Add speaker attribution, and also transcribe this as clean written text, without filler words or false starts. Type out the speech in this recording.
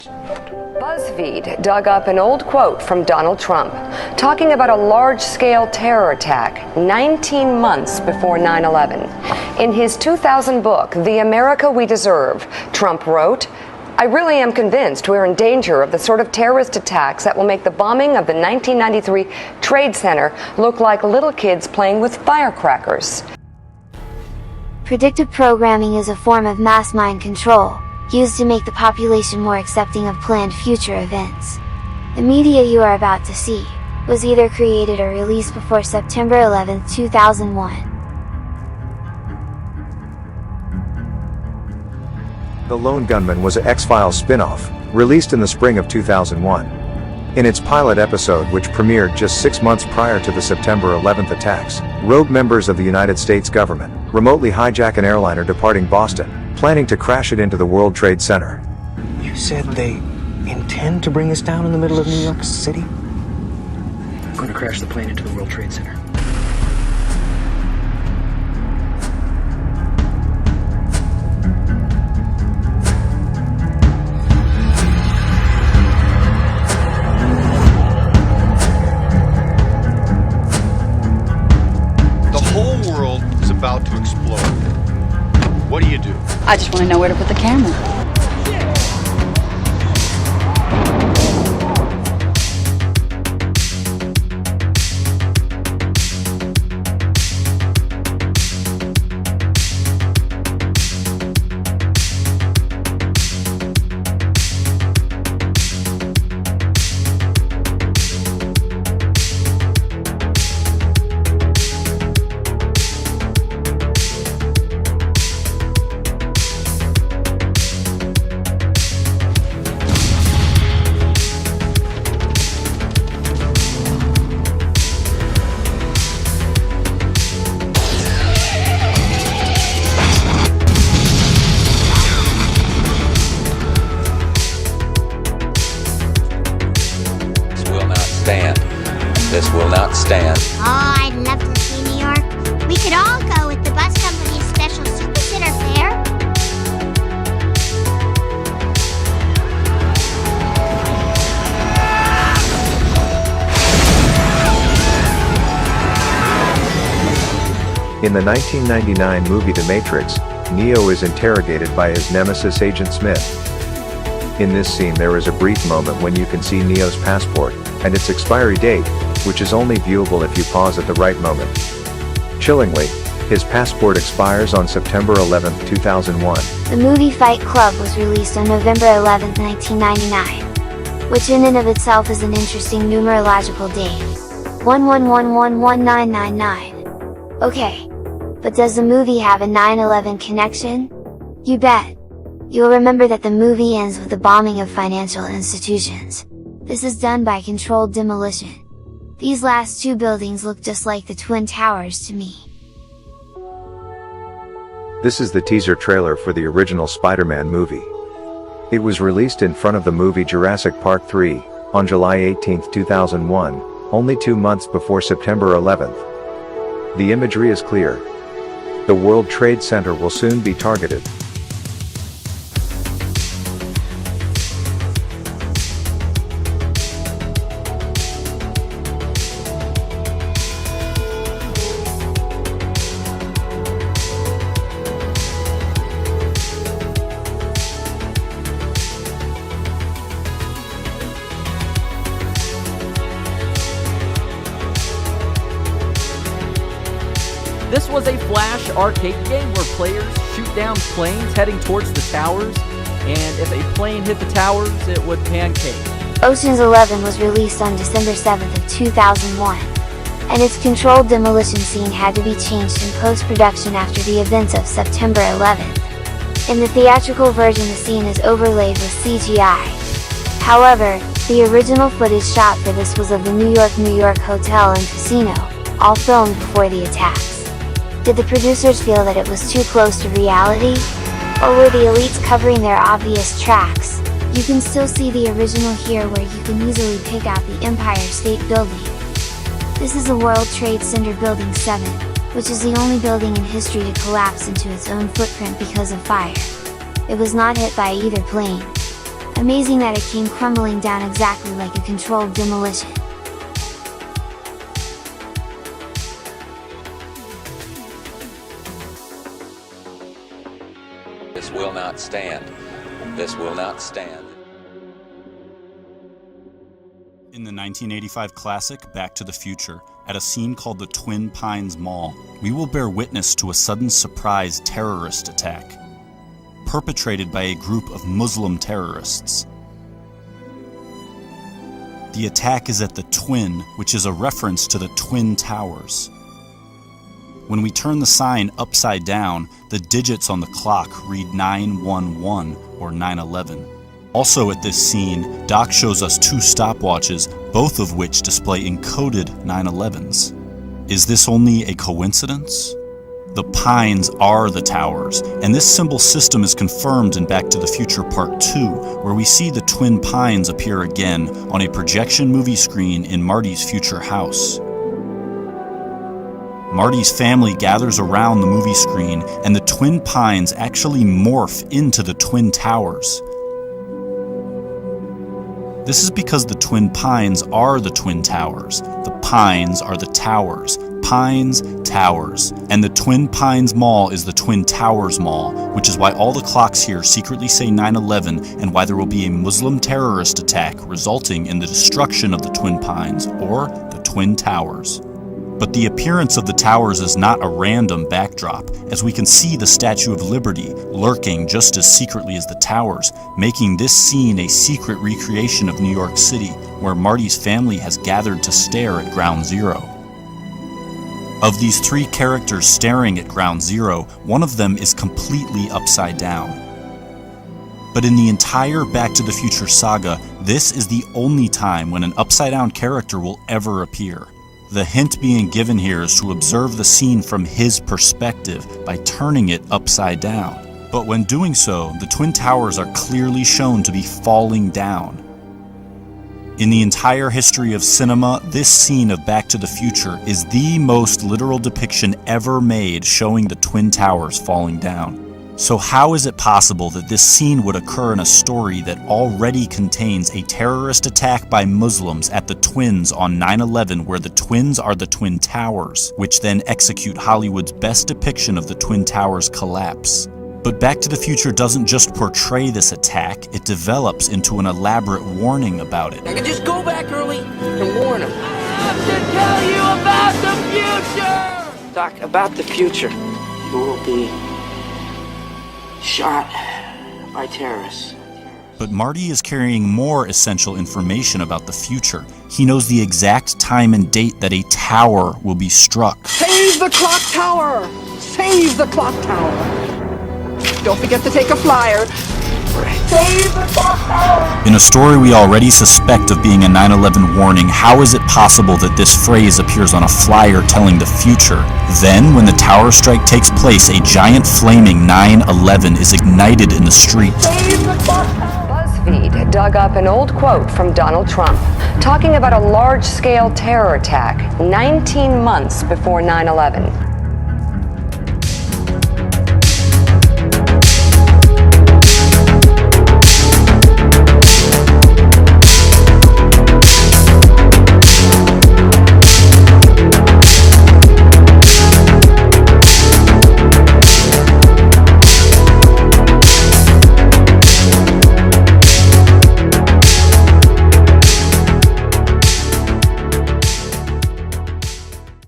Speaker 1: BuzzFeed dug up an old quote from Donald Trump, talking about a large-scale terror attack 19 months before 9/11. In his 2000 book, The America We Deserve, Trump wrote, "I really am convinced we're in danger of the sort of terrorist attacks that will make the bombing of the 1993 Trade Center look like little kids playing with firecrackers."
Speaker 2: Predictive programming is a form of mass mind control, used to make the population more accepting of planned future events. The media you are about to see was either created or released before September 11, 2001.
Speaker 3: The Lone Gunman was an X-Files spin-off, released in the spring of 2001. In its pilot episode, which premiered just 6 months prior to the September 11th attacks, rogue members of the United States government remotely hijack an airliner departing Boston, planning to crash it into the World Trade Center.
Speaker 4: You said they intend to bring us down in the middle of New York City?
Speaker 5: We're going to crash the plane into the World Trade Center.
Speaker 6: The whole world is about to explode. What do you do?
Speaker 7: I just want to know where to put the camera.
Speaker 8: This will not stand.
Speaker 9: Oh, I'd love to see New York. We could all go with the bus company's special super sitter fare.
Speaker 3: In the 1999 movie The Matrix, Neo is interrogated by his nemesis Agent Smith. In this scene there is a brief moment when you can see Neo's passport, and its expiry date, which is only viewable if you pause at the right moment. Chillingly, his passport expires on September 11, 2001.
Speaker 2: The movie Fightclub was released on November 11, 1999, which in and of itself is an interesting numerological date. 11111999. Okay. But does the movie have a 9/11 connection? You bet! You'll remember that the movie ends with the bombing of financial institutions. This is done by controlled demolition. These last two buildings look just like the Twin Towers to me.
Speaker 3: This is the teaser trailer for the original Spider-Man movie. It was released in front of the movie Jurassic Park 3, on July 18, 2001, only 2 months before September 11th. The imagery is clear. The World Trade Center will soon be targeted.
Speaker 10: This was a Flash arcade game where players shoot down planes heading towards the towers, and if a plane hit the towers, it would pancake.
Speaker 2: Ocean's 11 was released on December 7th of 2001, and its controlled demolition scene had to be changed in post-production after the events of September 11th. In the theatrical version the scene is overlaid with CGI. However, the original footage shot for this was of the New York hotel and casino, all filmed before the attacks. Did the producers feel that it was too close to reality? Or were the elites covering their obvious tracks? You can still see the original here where you can easily pick out the Empire State Building. This is the World Trade Center Building 7, which is the only building in history to collapse into its own footprint because of fire. It was not hit by either plane. Amazing that it came crumbling down exactly like a controlled demolition.
Speaker 8: This will not stand. This will not stand.
Speaker 11: In the 1985 classic Back to the Future, at a scene called the Twin Pines Mall, we will bear witness to a sudden surprise terrorist attack, perpetrated by a group of Muslim terrorists. The attack is at the Twin, which is a reference to the Twin Towers. When we turn the sign upside down, the digits on the clock read 911 or 911. Also at this scene, Doc shows us two stopwatches, both of which display encoded 911s. Is this only a coincidence? The pines are the towers, and this symbol system is confirmed in Back to the Future Part 2, where we see the twin pines appear again on a projection movie screen in Marty's future house. Marty's family gathers around the movie screen, and the twin pines actually morph into the twin towers. This is because the twin pines are the twin towers. The pines are the towers. Pines, towers. And the Twin Pines Mall is the Twin Towers Mall, which is why all the clocks here secretly say 9/11 and why there will be a Muslim terrorist attack resulting in the destruction of the Twin Pines, or the Twin Towers. But the appearance of the towers is not a random backdrop, as we can see the Statue of Liberty lurking just as secretly as the towers, making this scene a secret recreation of New York City, where Marty's family has gathered to stare at Ground Zero. Of these three characters staring at Ground Zero, one of them is completely upside down. But in the entire Back to the Future saga, this is the only time when an upside-down character will ever appear. The hint being given here is to observe the scene from his perspective by turning it upside down. But when doing so, the Twin Towers are clearly shown to be falling down. In the entire history of cinema, this scene of Back to the Future is the most literal depiction ever made showing the Twin Towers falling down. So how is it possible that this scene would occur in a story that already contains a terrorist attack by Muslims at the Twins on 9/11, where the Twins are the Twin Towers, which then execute Hollywood's best depiction of the Twin Towers collapse? But Back to the Future doesn't just portray this attack, it develops into an elaborate warning about it.
Speaker 4: I can just go back early and warn him.
Speaker 10: I have to tell you about the future!
Speaker 4: Doc, about the future. You will be shot by terrorists.
Speaker 11: But Marty is carrying more essential information about the future. He knows the exact time and date that a tower will be struck.
Speaker 4: Save the clock tower! Save the clock tower! Don't forget to take a flyer. Save the clock tower!
Speaker 11: In a story we already suspect of being a 9/11 warning, how is it possible that this phrase appears on a flyer telling the future? Then, when the tower strike takes place, a giant flaming 9/11 is ignited in the street.
Speaker 1: BuzzFeed dug up an old quote from Donald Trump talking about a large-scale terror attack 19 months before 9/11.